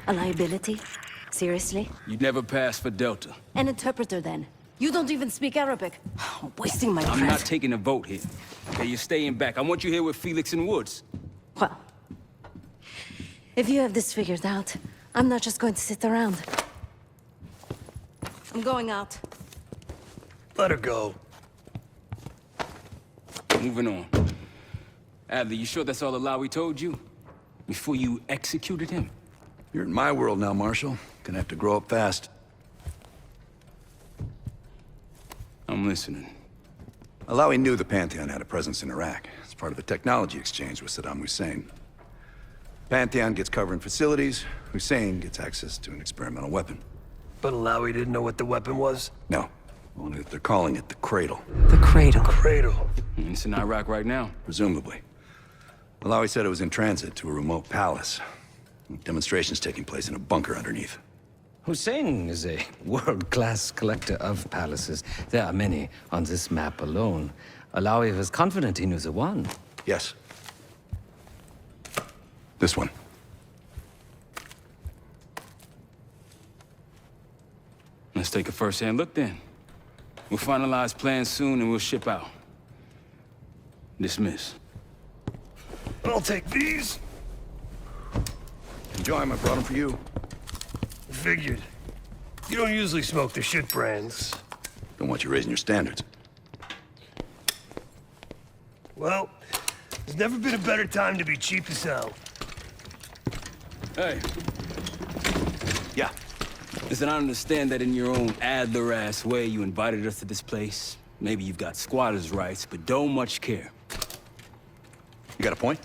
A liability? Seriously? You'd never pass for Delta. An interpreter, then. You don't even speak Arabic. Wasting my breath. I'm not taking a vote here. Okay, you're staying back. I want you here with Felix and Woods. Well, if you have this figured out, I'm not just going to sit around. I'm going out. Let her go. Moving on. Adler, you sure that's all Alawi told you? Before you executed him? You're in my world now, Marshal. Gonna have to grow up fast. I'm listening. Alawi knew the Pantheon had a presence in Iraq. It's part of a technology exchange with Saddam Hussein. Pantheon gets cover in facilities. Hussein gets access to an experimental weapon. But Alawi didn't know what the weapon was? No. Only that they're calling it the Cradle. The Cradle. Cradle. It's in Iraq right now. Presumably. Alawi said it was in transit to a remote palace. Demonstrations taking place in a bunker underneath. Hussein is a world-class collector of palaces. There are many on this map alone. Alawi was confident he knew the one. Yes. This one. Let's take a first-hand look then. We'll finalize plans soon and we'll ship out. Dismiss. I'll take these. Enjoy them. I brought them for you. Figured. You don't usually smoke the shit brands. Don't want you raising your standards. Well, there's never been a better time to be cheap as hell. Hey, Yeah. listen, I understand that in your own Adler-ass way you invited us to this place. Maybe you've got squatters' rights, but don't much care. You got a point?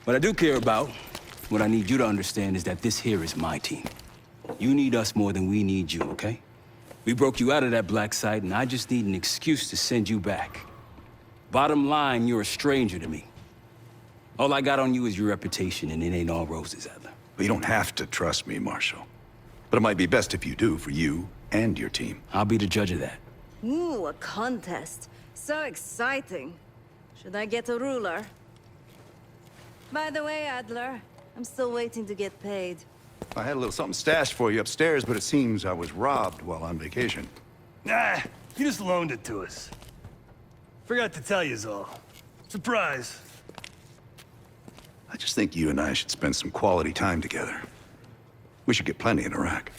What I do care about, what I need you to understand is that this here is my team. You need us more than we need you, okay? We broke you out of that black site, and I just need an excuse to send you back. Bottom line, you're a stranger to me. All I got on you is your reputation, and it ain't all roses, Adler. But you don't have to trust me, Marshal. But it might be best if you do, for you and your team. I'll be the judge of that. Ooh, a contest. So exciting. Should I get a ruler? By the way, Adler, I'm still waiting to get paid. I had a little something stashed for you upstairs, but it seems I was robbed while on vacation. Nah, you just loaned it to us. Forgot to tell yous all. Surprise. I just think you and I should spend some quality time together. We should get plenty in Iraq.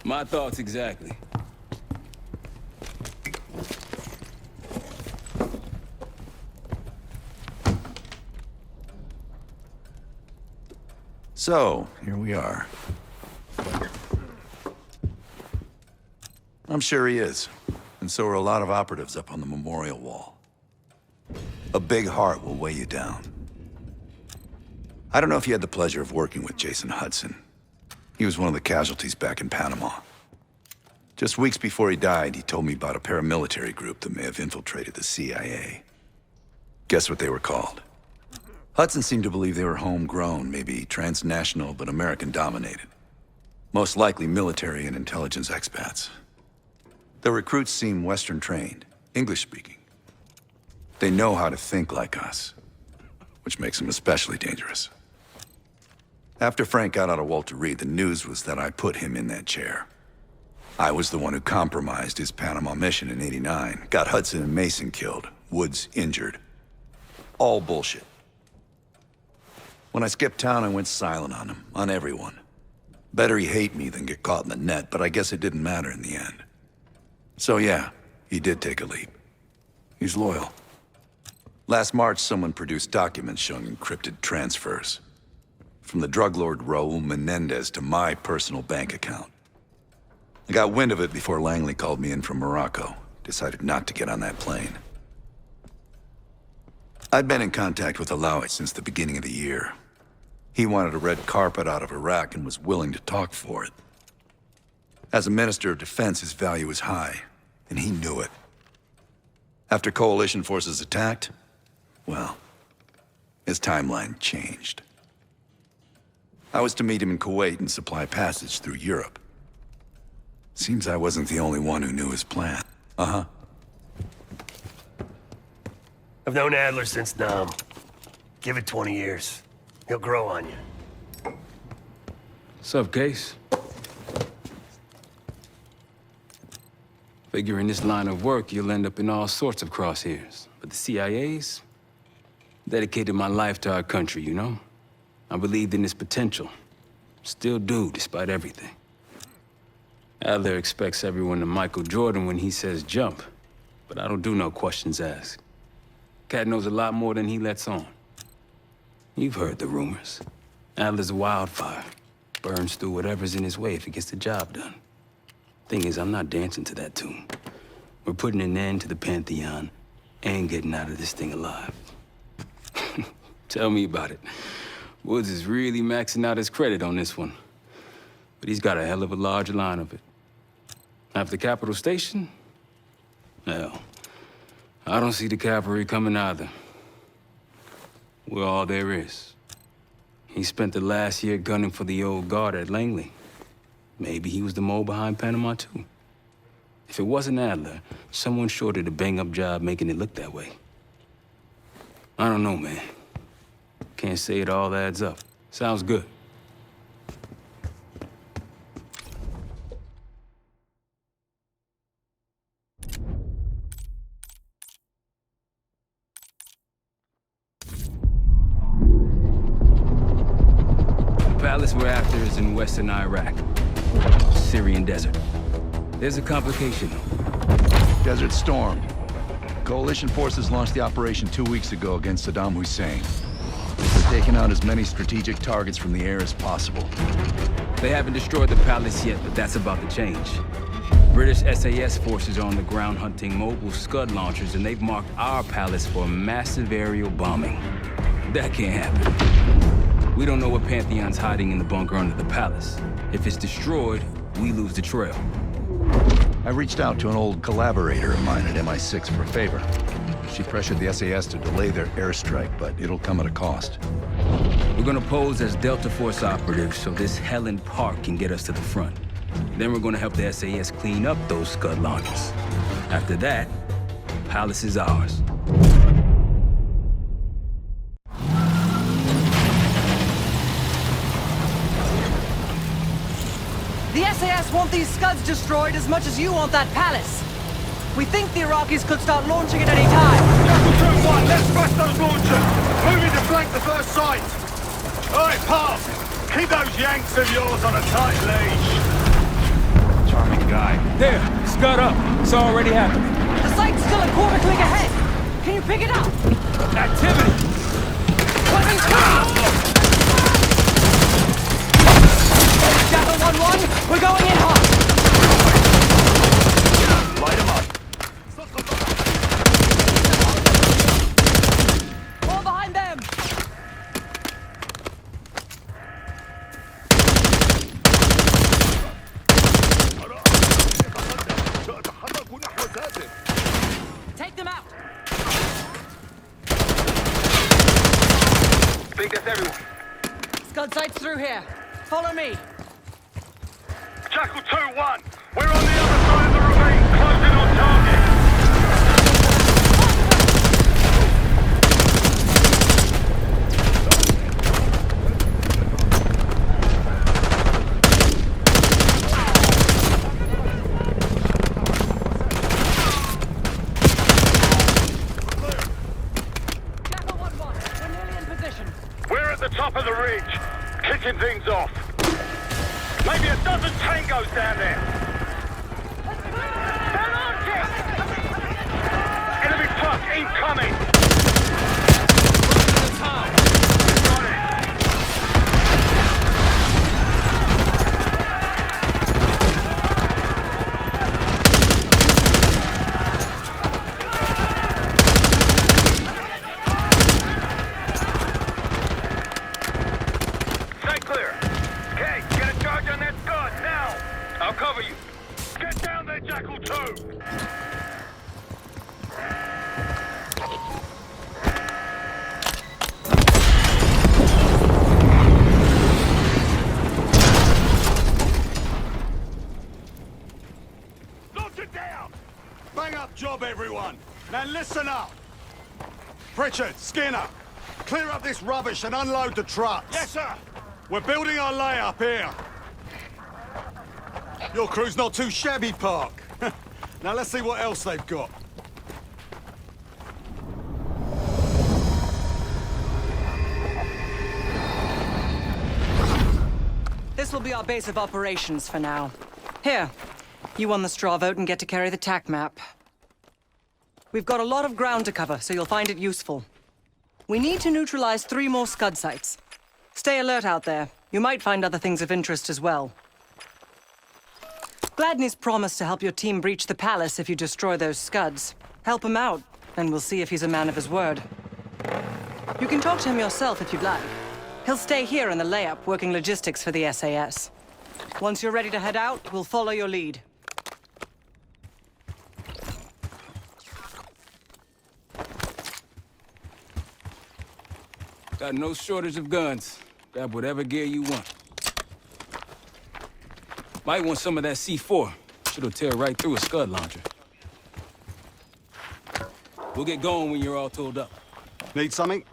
My thoughts exactly. So, here we are. I'm sure he is. And so are a lot of operatives up on the memorial wall. A big heart will weigh you down. I don't know if you had the pleasure of working with Jason Hudson. He was one of the casualties back in Panama. Just weeks before he died, he told me about a paramilitary group that may have infiltrated the CIA. Guess what they were called? Hudson seemed to believe they were homegrown, maybe transnational, but American-dominated. Most likely military and intelligence expats. The recruits seem Western-trained, English-speaking. They know how to think like us, which makes them especially dangerous. After Frank got out of Walter Reed, the news was that I put him in that chair. I was the one who compromised his Panama mission in '89, got Hudson and Mason killed, Woods injured. All bullshit. When I skipped town, I went silent on him, on everyone. Better he hate me than get caught in the net, but I guess it didn't matter in the end. So yeah, he did take a leap. He's loyal. Last March, someone produced documents showing encrypted transfers. From the drug lord Raul Menendez to my personal bank account. I got wind of it before Langley called me in from Morocco. Decided not to get on that plane. I'd been in contact with Alawi since the beginning of the year. He wanted a red carpet out of Iraq and was willing to talk for it. As a Minister of Defense, his value was high, and he knew it. After coalition forces attacked, well, his timeline changed. I was to meet him in Kuwait and supply passage through Europe. Seems I wasn't the only one who knew his plan. Uh-huh. I've known Adler since Nam. Give it 20 years. He'll grow on you. What's up, Case? Figure in this line of work, you'll end up in all sorts of crosshairs. But the CIA's dedicated my life to our country, you know? I believed in its potential. Still do, despite everything. Adler expects everyone to Michael Jordan when he says jump. But I don't do no questions asked. Cat knows a lot more than he lets on. You've heard the rumors. Adler's a wildfire. Burns through whatever's in his way if he gets the job done. Thing is, I'm not dancing to that tune. We're putting an end to the Pantheon and getting out of this thing alive. Tell me about it. Woods is really maxing out his credit on this one. But he's got a hell of a large line of it. After Capital Station? Hell, I don't see the cavalry coming either. We're all there is. He spent the last year gunning for the old guard at Langley. Maybe he was the mole behind Panama, too. If it wasn't Adler, someone sure did a bang-up job making it look that way. I don't know, man. Can't say it all adds up. Sounds good. The palace we're after is in western Iraq. Syrian desert. There's a complication, though. Desert Storm. Coalition forces launched the operation 2 weeks ago against Saddam Hussein. They're taking out as many strategic targets from the air as possible. They haven't destroyed the palace yet, but that's about to change. British SAS forces are on the ground hunting mobile Scud launchers, and they've marked our palace for massive aerial bombing. That can't happen. We don't know what Pantheon's hiding in the bunker under the palace. If it's destroyed, we lose the trail. I reached out to an old collaborator of mine at MI6 for a favor. She pressured the SAS to delay their airstrike, but it'll come at a cost. We're gonna pose as Delta Force operatives so this Helen Park can get us to the front. Then we're gonna help the SAS clean up those Scud launchers. After that, Palace is ours. The SAS want these Scuds destroyed as much as you want that palace. We think the Iraqis could start launching at any time. Jackal 2-1, let's smash those launchers! Moving to flank the first site! Alright, Park! Keep those Yanks of yours on a tight leash! Charming guy. There! Scud up! It's already happening. The site's still a quarter click ahead. Can you pick it up? Activity! Weapons coming! Jackal 1-1, we're going in hot! Light them up! More behind them! Take them out! Think that's everyone. Scud sights through here. Follow me. Jackal 2-1, we're on the other side of the ravine, closing on target. Jackal 1-1, we're nearly in position. We're at the top of the ridge, kicking things off. Maybe a dozen tangos down there. They're launching! Enemy truck incoming! Got it. Stay clear. Okay, get a charge on that Scud now. I'll cover you. Get down there, Jackal 2. Knock it down. Bang up job, everyone. Now listen up. Pritchard, Skinner, clear up this rubbish and unload the trucks. Yes, sir. We're building our layup here. Your crew's not too shabby, Park. Now let's see what else they've got. This will be our base of operations for now. Here, you won the straw vote and get to carry the TAC map. We've got a lot of ground to cover, so you'll find it useful. We need to neutralize 3 more Scud sites. Stay alert out there. You might find other things of interest as well. Gladney's promised to help your team breach the palace if you destroy those Scuds. Help him out, and we'll see if he's a man of his word. You can talk to him yourself if you'd like. He'll stay here in the layup, working logistics for the SAS. Once you're ready to head out, we'll follow your lead. Got no shortage of guns. Grab whatever gear you want. Might want some of that C4. Shit'll tear right through a Scud launcher. We'll get going when you're all tooled up. Need something?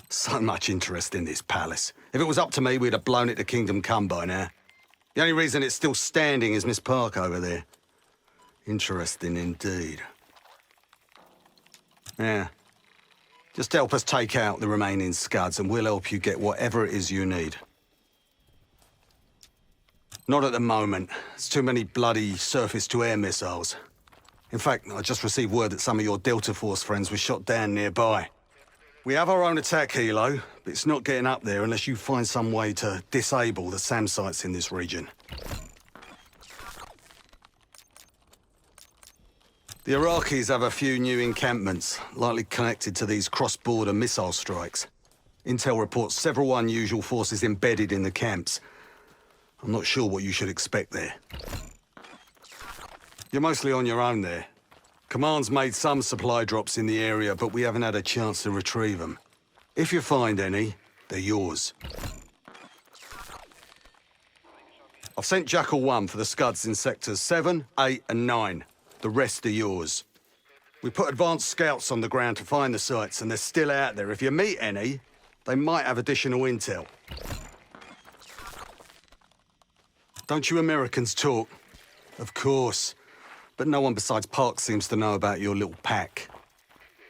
So much interest in this palace. If it was up to me, we'd have blown it to Kingdom Come by now. The only reason it's still standing is Miss Park over there. Interesting indeed. Yeah. Just help us take out the remaining Scuds and we'll help you get whatever it is you need. Not at the moment. It's too many bloody surface-to-air missiles. In fact, I just received word that some of your Delta Force friends were shot down nearby. We have our own attack helo, but it's not getting up there unless you find some way to disable the SAM sites in this region. The Iraqis have a few new encampments, likely connected to these cross-border missile strikes. Intel reports several unusual forces embedded in the camps. I'm not sure what you should expect there. You're mostly on your own there. Command's made some supply drops in the area, but we haven't had a chance to retrieve them. If you find any, they're yours. I've sent Jackal 1 for the Scuds in sectors 7, 8, and 9. The rest are yours. We put advanced scouts on the ground to find the sites, and they're still out there. If you meet any, they might have additional intel. Don't you Americans talk? Of course. But no one besides Park seems to know about your little pack.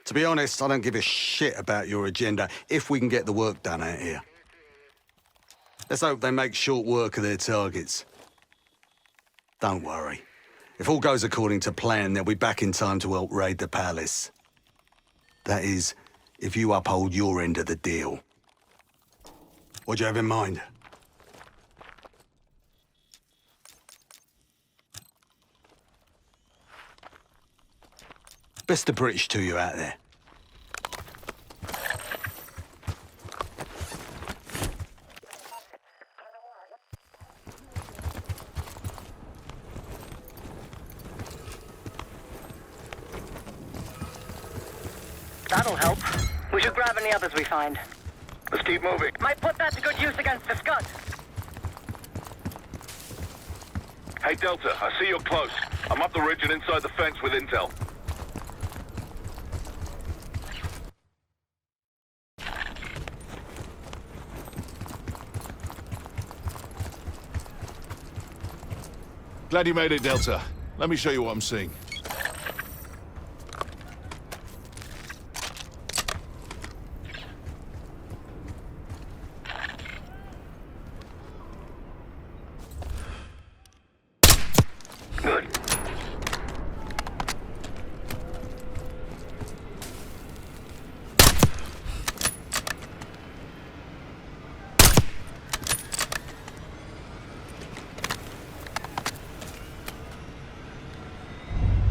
To be honest, I don't give a shit about your agenda if we can get the work done out here. Let's hope they make short work of their targets. Don't worry. If all goes according to plan, they'll be back in time to help raid the palace. That is, if you uphold your end of the deal. What do you have in mind? Best of British to you out there. That'll help. We should grab any others we find. Let's keep moving. Might put that to good use against the Scuds. Hey, Delta, I see you're close. I'm up the ridge and inside the fence with intel. Glad you made it, Delta. Let me show you what I'm seeing. Good.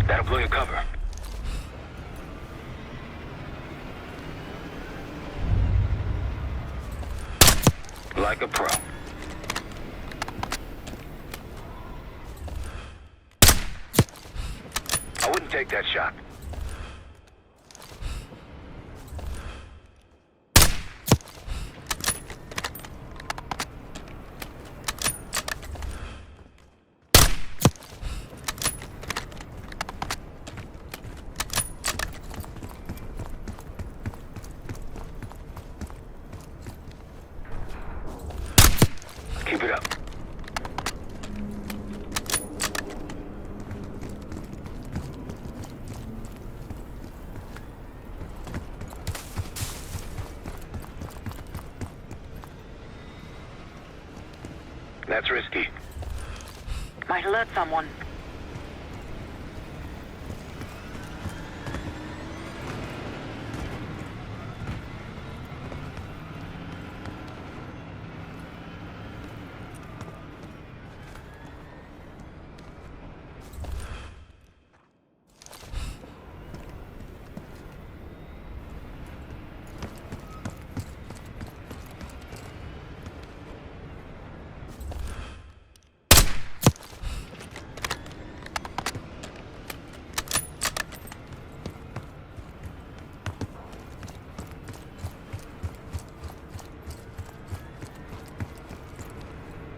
That'll blow your cover. Like a pro. I wouldn't take that shot. That's risky. Might alert someone.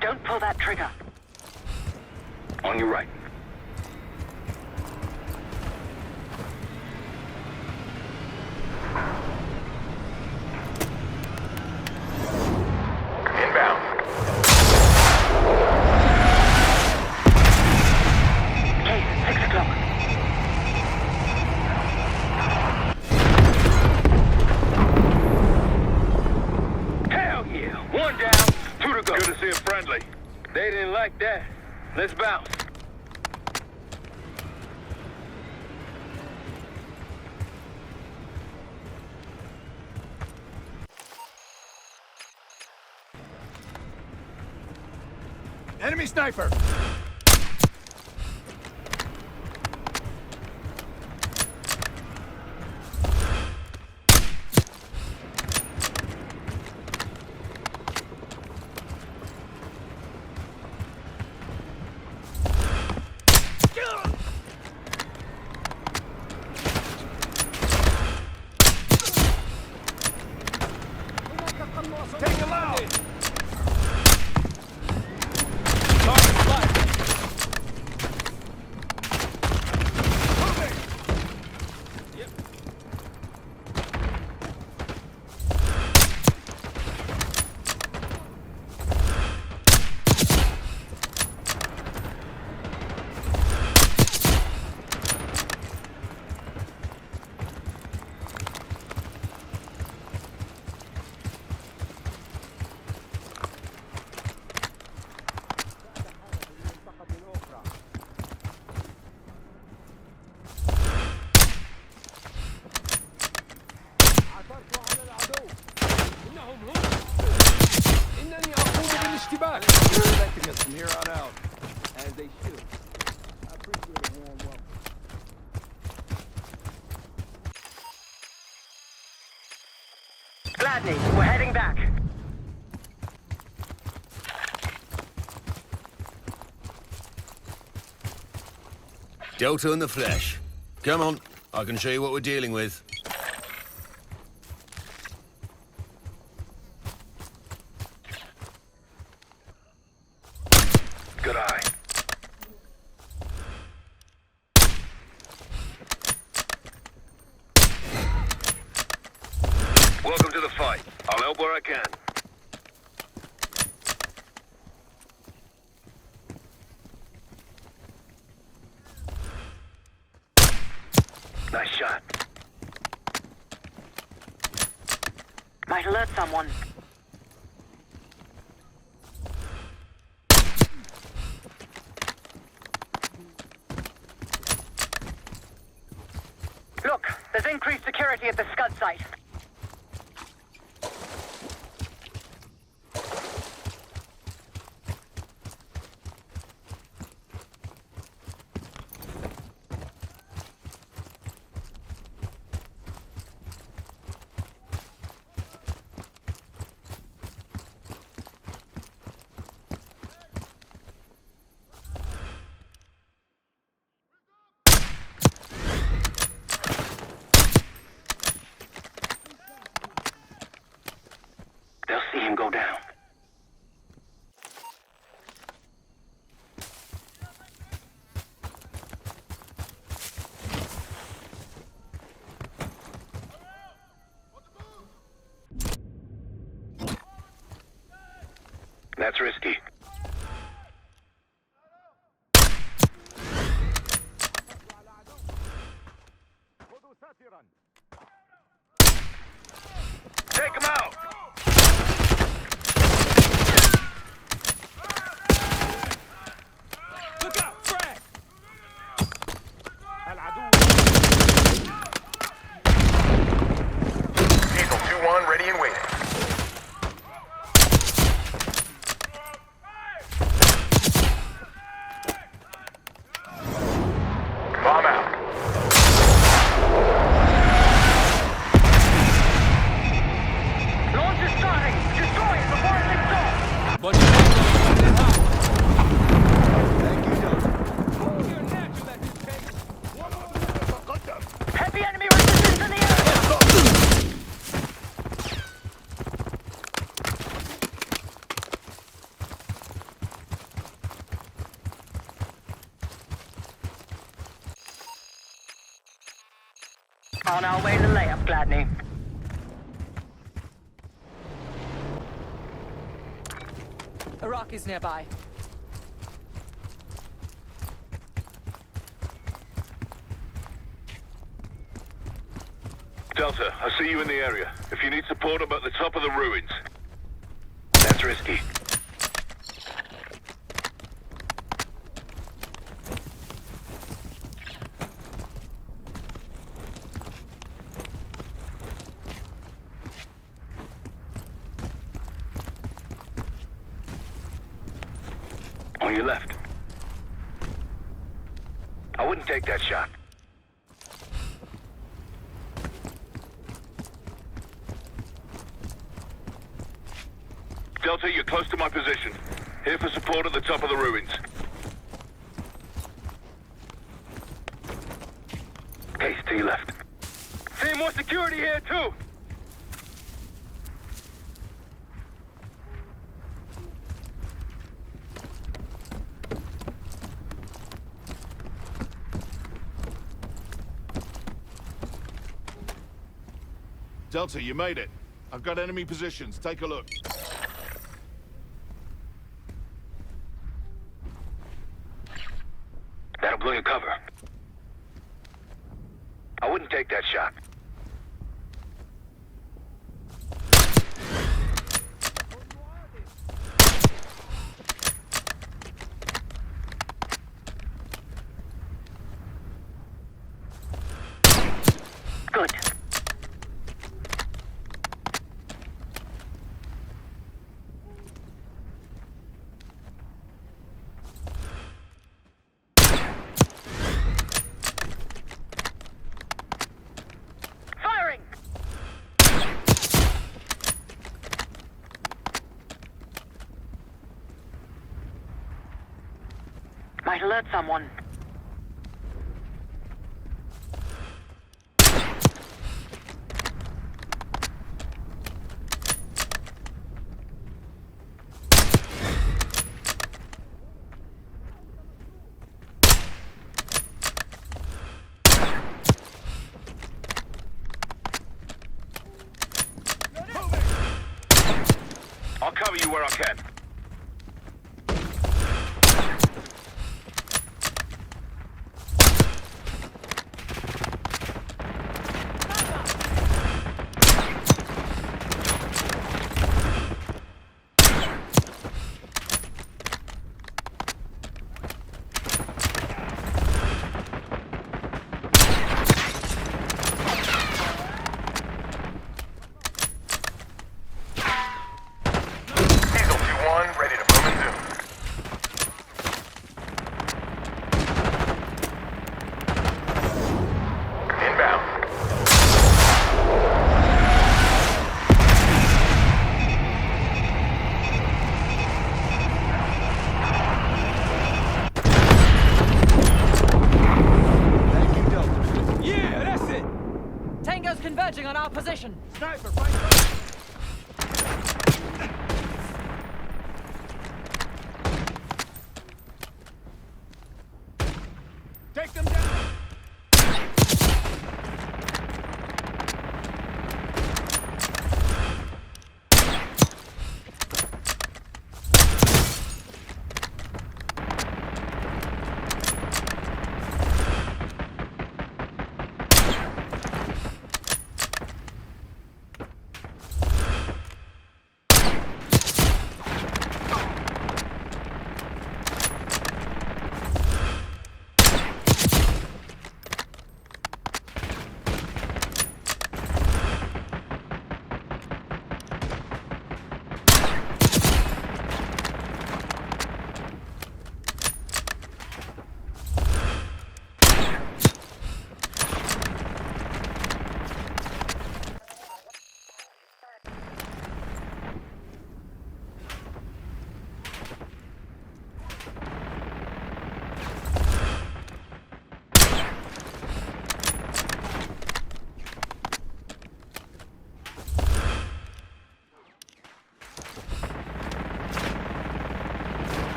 Don't pull that trigger. On your right. Inbound. Case, 6 o'clock. Hell yeah! One down, 2 to go. Good to see a friendly. They didn't like that. Let's bounce. Enemy sniper! Take him out! Target flight! Moving! Yep. Protecting us from here on out, as they should. I appreciate a warm welcome. Gladney, we're heading back. Delta in the flesh. Come on, I can show you what we're dealing with. Good eye. Welcome to the fight. I'll help where I can. Nice shot. Might alert someone. Look, there's increased security at the Scud site. They'll see him go down. That's risky. Take him out! our way to the layup, Gladney. Iraqi's nearby. Delta, I see you in the area. If you need support, I'm at the top of the ruins. That's risky. On your left. I wouldn't take that shot. Delta, you're close to my position. Here for support at the top of the ruins. Case to your left. See more security here, too! Delta, you made it. I've got enemy positions. Take a look. That'll blow your cover. I wouldn't take that shot. Good. Firing! Might alert someone. I'll cover you where I can. Diesel 2-1, ready to move and zoom. Inbound. Yeah, that's it! Tango's converging on our position. Sniper, find cover. Take them down!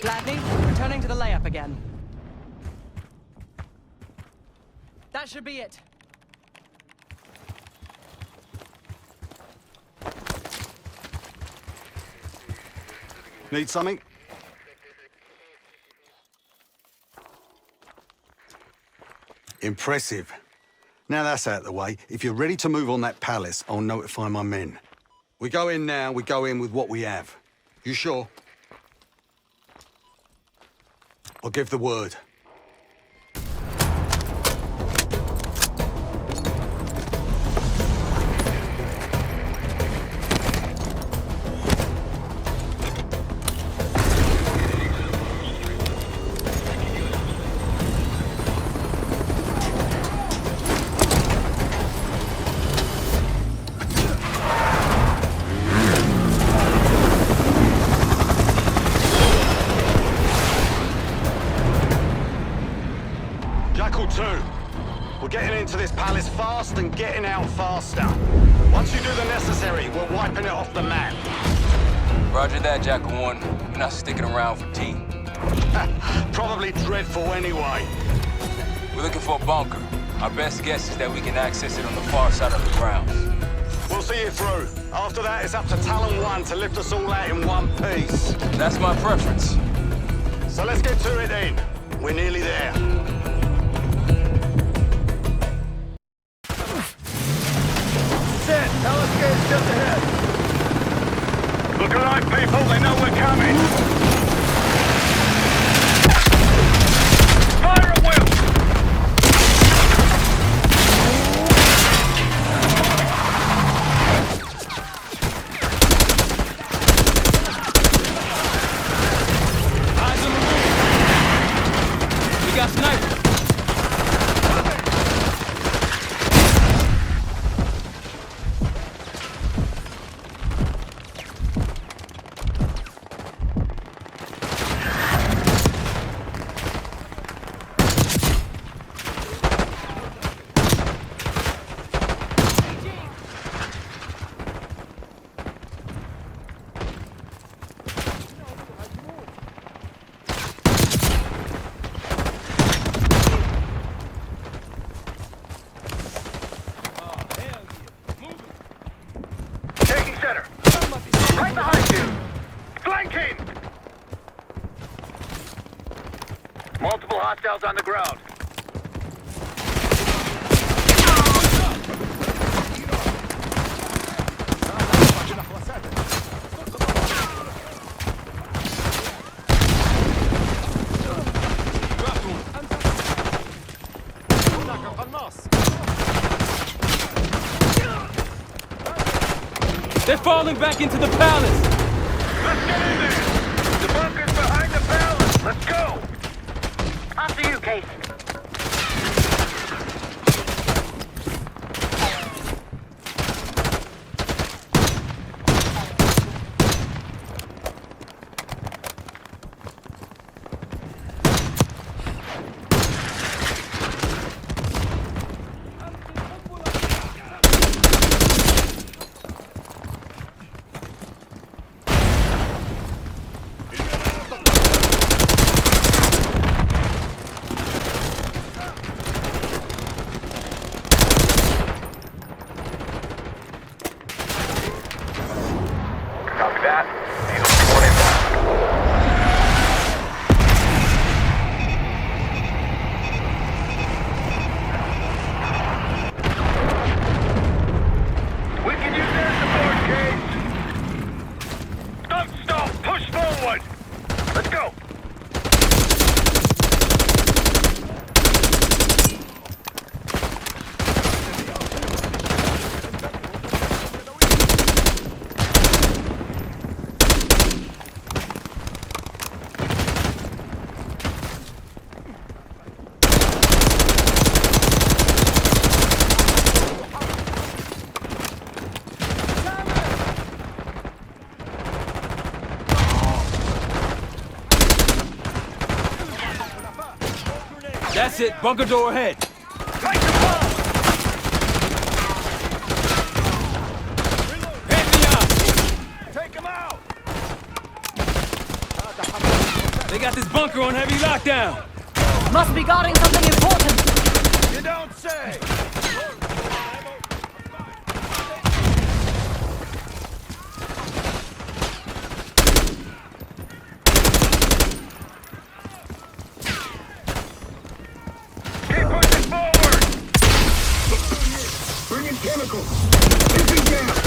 Gladney, returning to the layup again. That should be it. Need something? Impressive. Now that's out of the way, if you're ready to move on that palace, I'll notify my men. We go in now, we go in with what we have. You sure? I'll give the word. We're getting into this palace fast and getting out faster. Once you do the necessary, we're wiping it off the map. Roger that, Jackal 1. We're not sticking around for tea. Probably dreadful anyway. We're looking for a bunker. Our best guess is that we can access it on the far side of the grounds. We'll see you through. After that, it's up to Talon 1 to lift us all out in one piece. That's my preference. So let's get to it then. We're nearly there. Tell us it's just ahead. Look alive, people. They know we're coming. Fire at will. Eyes on the roof. We got snipers. Right behind you! Flanking! Multiple hostiles on the ground. They're falling back into the palace! Let's get in there! The bunker's behind the palace! Let's go! After you, Case. Copy that. Diesel 1 inbound. We can use their support, Cage! Don't stop! Push forward! Let's go! That's it, bunker door ahead. Make the ball! Hit me up! Take him out! They got this bunker on heavy lockdown. Must be guarding something important. You don't say! Keep pushing forward! Bring in chemicals! Taking gas!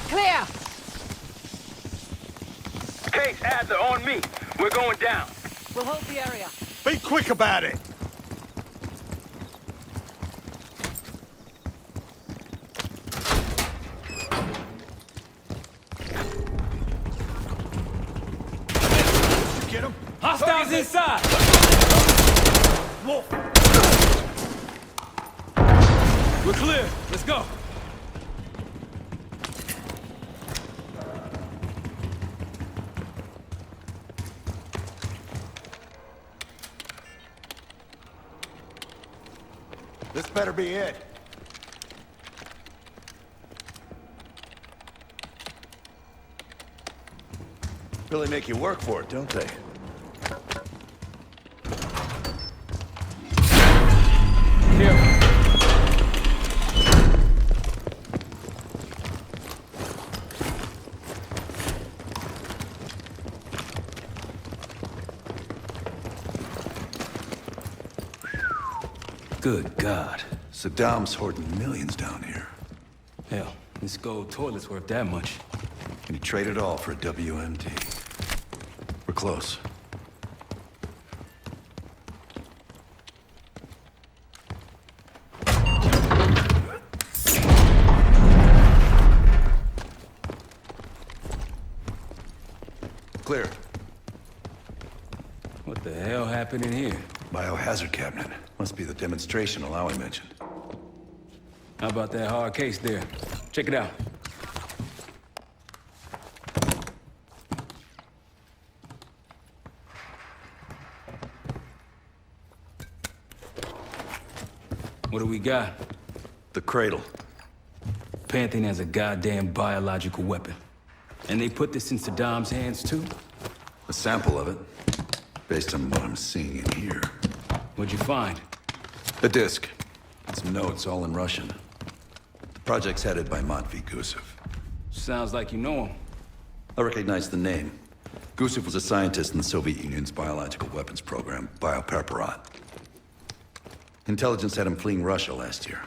Clear! Case, Adler, on me. We're going down. We'll hold the area. Be quick about it! Get him? Hostiles inside! Wolf! We're clear. Let's go. This better be it. Really make you work for it, don't they? Here. Good God. Saddam's hoarding millions down here. Hell, this gold toilet's worth that much. And he traded all for a WMD. We're close. Clear. What the hell happened in here? Biohazard cabinet. Must be the demonstration Alawi mentioned. How about that hard case there? Check it out. What do we got? The Cradle. Pantheon has a goddamn biological weapon. And they put this in Saddam's hands too? A sample of it. Based on what I'm seeing in here. What'd you find? A disc. And some notes, all in Russian. The project's headed by Matvey Gusev. Sounds like you know him. I recognize the name. Gusev was a scientist in the Soviet Union's biological weapons program, Biopreparat. Intelligence had him fleeing Russia last year.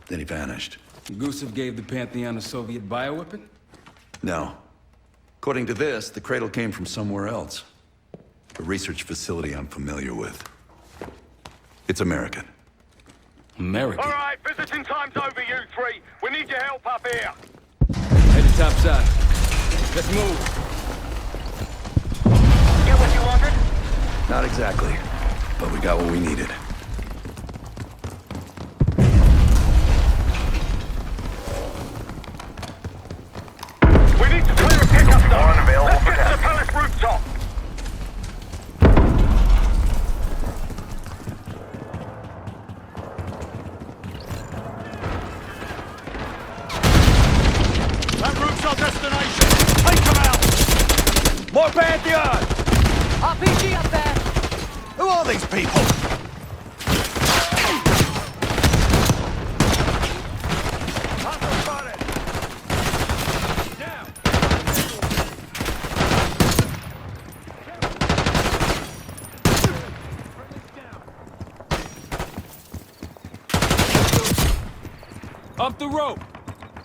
Then he vanished. Gusev gave the Pantheon a Soviet bioweapon? No. According to this, the Cradle came from somewhere else. A research facility I'm familiar with. It's American. American? All right, visiting time's over, you three. We need your help up here. Headed topside. Let's move. Get what you wanted? Not exactly, but we got what we needed. We need to clear a pickup zone. One available Let's for get to the tasking. palace rooftop. That route's our destination! Take them out! More Pantheon! RPG up there! Who are these people? Up the rope.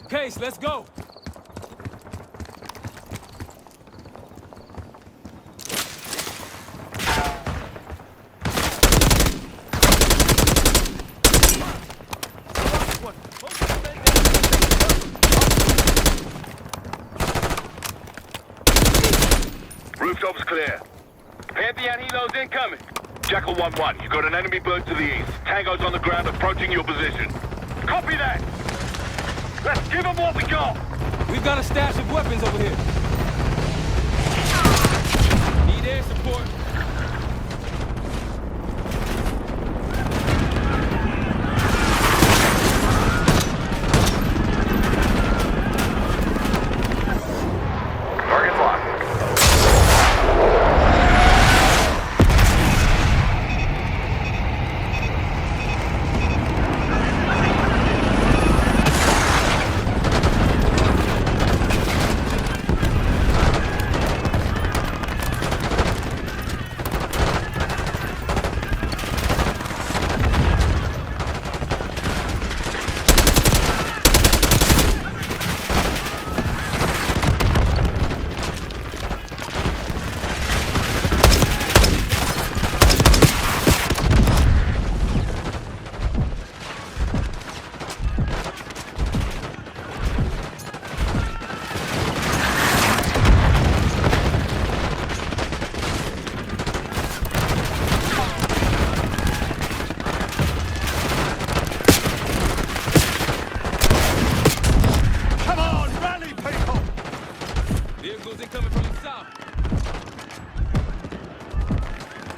Case, let's go. Rooftop's clear. Pantheon helos incoming. Jackal 1-1, you got an enemy bird to the east. Tango's on the ground approaching your position. Copy that! Let's give them what we got! We've got a stash of weapons over here. Need air support. Target locked. Vehicles incoming from the south.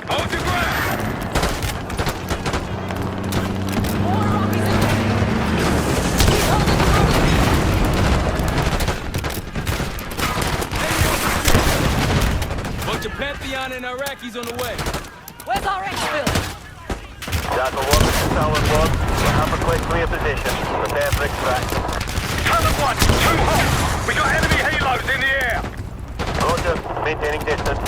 Hold your ground! Bunch of Pantheon and Iraqis on the way. Where's our exfil? Jackal 1, this is Tower 1. We'll have a quick clear position. Prepare for extract. Talon 1, too hot! We got enemy helos in the air! Roger, maintaining distance.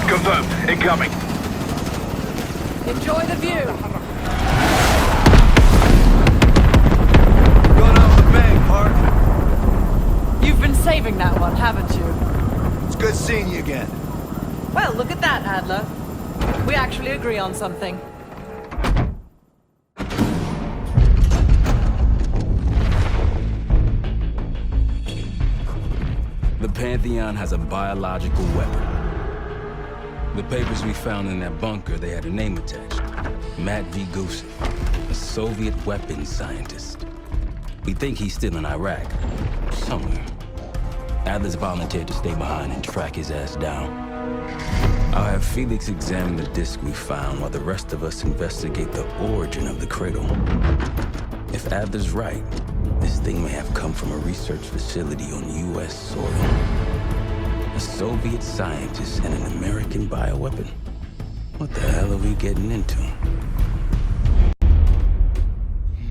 Confirmed. Incoming. Enjoy the view. Going out with a bang, Park. You've been saving that one, haven't you? It's good seeing you again. Well, look at that, Adler. We actually agree on something. The Pantheon has a biological weapon. The papers we found in that bunker, they had a name attached. Matt V. Gusev, a Soviet weapons scientist. We think he's still in Iraq, somewhere. Adler's volunteered to stay behind and track his ass down. I'll have Felix examine the disc we found while the rest of us investigate the origin of the Cradle. If Adler's right, this thing may have come from a research facility on U.S. soil. A Soviet scientist and an American bioweapon. What the hell are we getting into?